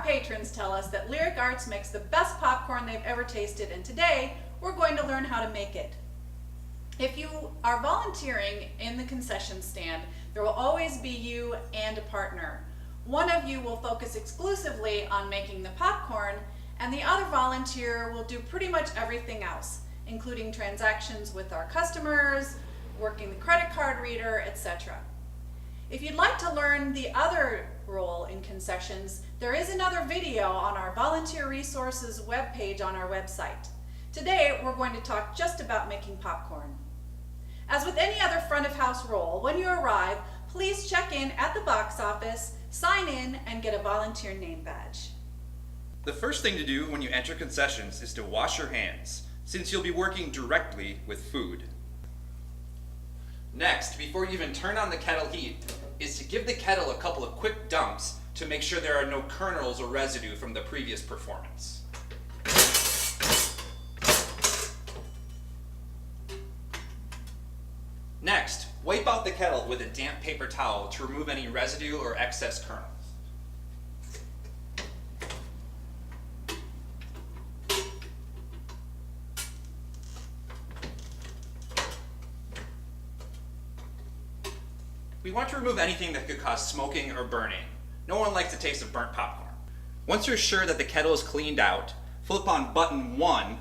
patrons tell us that Lyric Arts makes the best popcorn they've ever tasted, and today we're going to learn how to make it. If you are volunteering in the concession stand, there will always be you and a partner. One of you will focus exclusively on making the popcorn, and the other volunteer will do pretty much everything else, including transactions with our customers, working the credit card reader, etc. If you'd like to learn the other role in concessions, there is another video on our Volunteer Resources webpage on our website. Today, we're going to talk just about making popcorn. As with any other front of house role, when you arrive, please check in at the box office, sign in, and get a volunteer name badge. The first thing to do when you enter concessions is to wash your hands, since you'll be working directly with food. Next, before you even turn on the kettle heat, is to give the kettle a couple of quick dumps to make sure there are no kernels or residue from the previous performance. Next, wipe out the kettle with a damp paper towel to remove any residue or excess kernels. We want to remove anything that could cause smoking or burning. No one likes the taste of burnt popcorn. Once you're sure that the kettle is cleaned out, flip on button 1,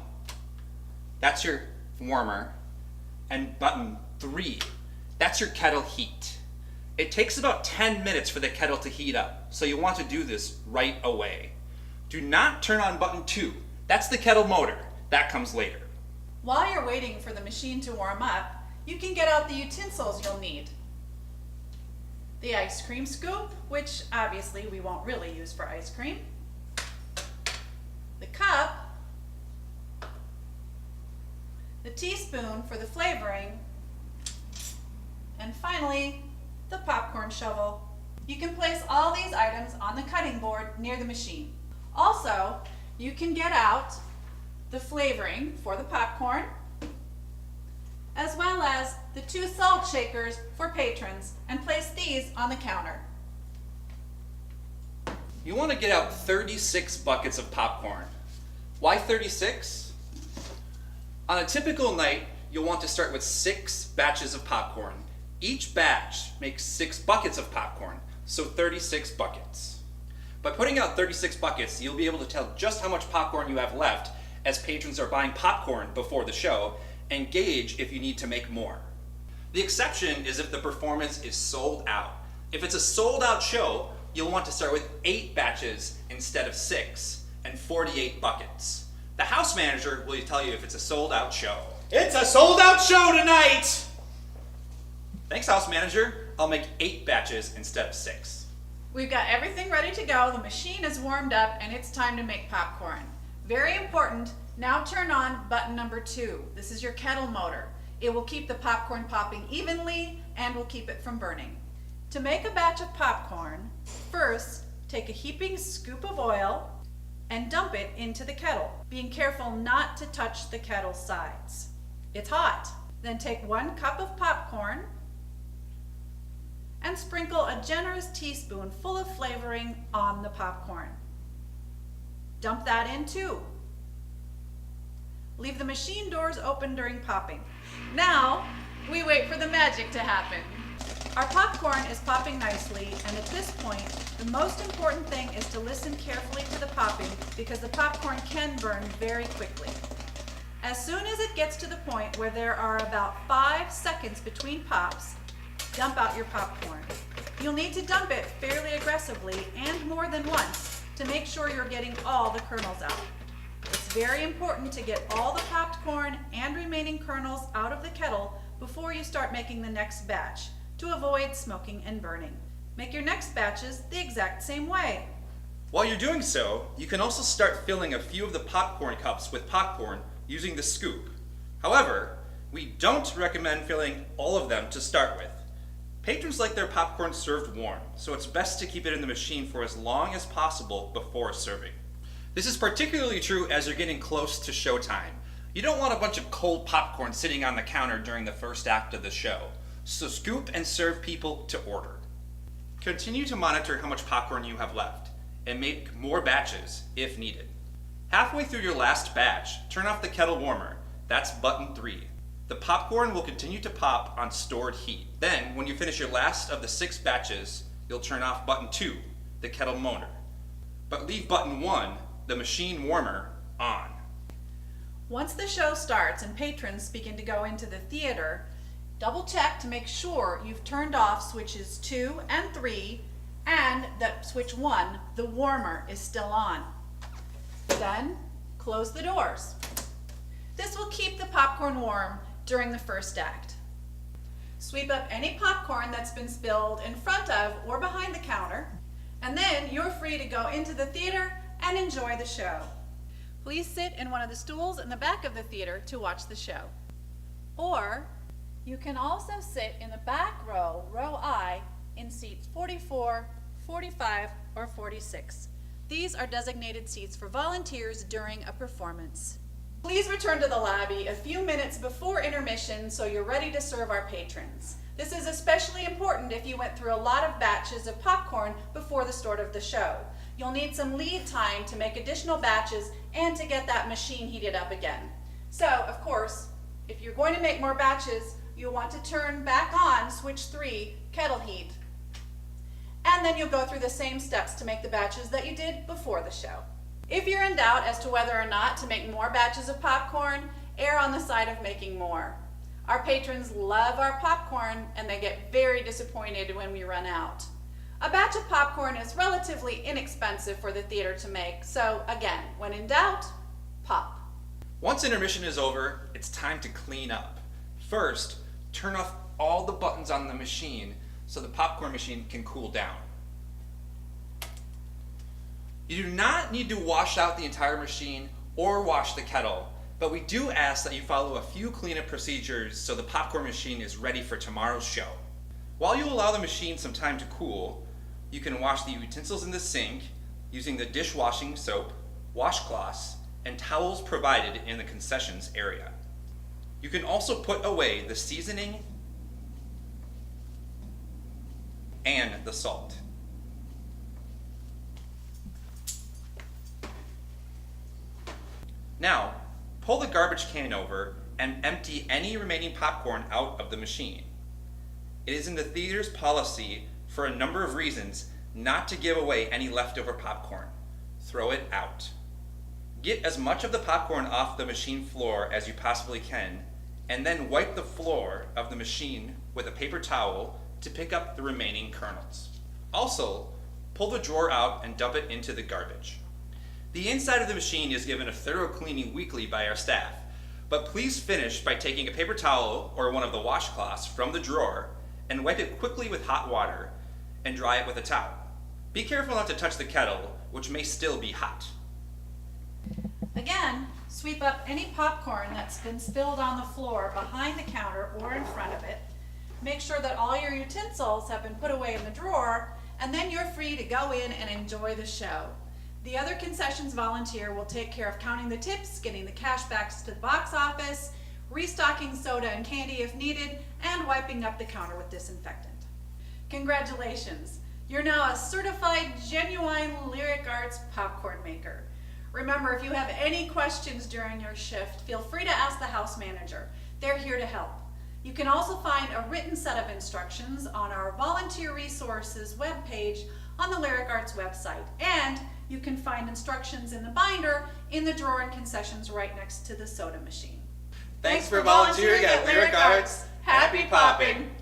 that's your warmer, and button 3, that's your kettle heat. It takes about 10 minutes for the kettle to heat up, so you want to do this right away. Do not turn on button 2, that's the kettle motor, that comes later. While you're waiting for the machine to warm up, you can get out the utensils you'll need. The ice cream scoop, which obviously we won't really use for ice cream. The cup. The teaspoon for the flavoring. And finally, the popcorn shovel. You can place all these items on the cutting board near the machine. Also, you can get out the flavoring for the popcorn, as well as the 2 salt shakers for patrons, and place these on the counter. You want to get out 36 buckets of popcorn. Why 36? On a typical night, you'll want to start with 6 batches of popcorn. Each batch makes 6 buckets of popcorn, so 36 buckets. By putting out 36 buckets, you'll be able to tell just how much popcorn you have left as patrons are buying popcorn before the show, and gauge if you need to make more. The exception is if the performance is sold out. If it's a sold out show, you'll want to start with 8 batches instead of 6 and 48 buckets. The house manager will tell you if it's a sold out show. It's a sold out show tonight! Thanks, house manager. I'll make 8 batches instead of 6. We've got everything ready to go. The machine is warmed up and it's time to make popcorn. Very important. Now turn on button number 2. This is your kettle motor. It will keep the popcorn popping evenly and will keep it from burning. To make a batch of popcorn, first take a heaping scoop of oil and dump it into the kettle, being careful not to touch the kettle sides. It's hot. Then take 1 cup of popcorn and sprinkle a generous teaspoon full of flavoring on the popcorn. Dump that in too. Leave the machine doors open during popping. Now, we wait for the magic to happen. Our popcorn is popping nicely, and at this point, the most important thing is to listen carefully to the popping because the popcorn can burn very quickly. As soon as it gets to the point where there are about 5 seconds between pops, dump out your popcorn. You'll need to dump it fairly aggressively and more than once to make sure you're getting all the kernels out. It's very important to get all the popped corn and remaining kernels out of the kettle before you start making the next batch to avoid smoking and burning. Make your next batches the exact same way. While you're doing so, you can also start filling a few of the popcorn cups with popcorn using the scoop. However, we don't recommend filling all of them to start with. Patrons like their popcorn served warm, so it's best to keep it in the machine for as long as possible before serving. This is particularly true as you're getting close to showtime. You don't want a bunch of cold popcorn sitting on the counter during the first act of the show, so scoop and serve people to order. Continue to monitor how much popcorn you have left. and make more batches if needed. Halfway through your last batch, turn off the kettle warmer. That's button 3. The popcorn will continue to pop on stored heat. Then, when you finish your last of the 6 batches, you'll turn off button 2, the kettle motor. But leave button 1, the machine warmer, on. Once the show starts and patrons begin to go into the theater, double check to make sure you've turned off switches 2 and 3 and that switch 1, the warmer, is still on. Then, close the doors. This will keep the popcorn warm during the first act. Sweep up any popcorn that's been spilled in front of or behind the counter, and then you're free to go into the theater and enjoy the show. Please sit in one of the stools in the back of the theater to watch the show. Or you can also sit in the back row, row I, in seats 44, 45, or 46. These are designated seats for volunteers during a performance. Please return to the lobby a few minutes before intermission so you're ready to serve our patrons. This is especially important if you went through a lot of batches of popcorn before the start of the show. You'll need some lead time to make additional batches and to get that machine heated up again. So, of course, if you're going to make more batches, you'll want to turn back on switch 3, kettle heat. And then you'll go through the same steps to make the batches that you did before the show. If you're in doubt as to whether or not to make more batches of popcorn, err on the side of making more. Our patrons love our popcorn and they get very disappointed when we run out. A batch of popcorn is relatively inexpensive for the theater to make, so again, when in doubt, pop. Once intermission is over, it's time to clean up. First, turn off all the buttons on the machine so the popcorn machine can cool down. You do not need to wash out the entire machine or wash the kettle, but we do ask that you follow a few cleanup procedures so the popcorn machine is ready for tomorrow's show. While you allow the machine some time to cool, you can wash the utensils in the sink using the dishwashing soap, washcloths, and towels provided in the concessions area. You can also put away the seasoning and the salt. Now, pull the garbage can over and empty any remaining popcorn out of the machine. It is in the theater's policy, for a number of reasons, not to give away any leftover popcorn. Throw it out. Get as much of the popcorn off the machine floor as you possibly can, and then wipe the floor of the machine with a paper towel to pick up the remaining kernels. Also, pull the drawer out and dump it into the garbage. The inside of the machine is given a thorough cleaning weekly by our staff, but please finish by taking a paper towel or one of the washcloths from the drawer and wipe it quickly with hot water and dry it with a towel. Be careful not to touch the kettle, which may still be hot. Again, sweep up any popcorn that's been spilled on the floor behind the counter or in front of it. Make sure that all your utensils have been put away in the drawer, and then you're free to go in and enjoy the show. The other concessions volunteer will take care of counting the tips, getting the cash backs to the box office, restocking soda and candy if needed, and wiping up the counter with disinfectant. Congratulations! You're now a certified, genuine Lyric Arts popcorn maker. Remember, if you have any questions during your shift, feel free to ask the house manager. They're here to help. You can also find a written set of instructions on our volunteer resources webpage on the Lyric Arts website, and you can find instructions in the binder in the drawer and concessions right next to the soda machine. Thanks for volunteering at Lyric Arts. Happy popping!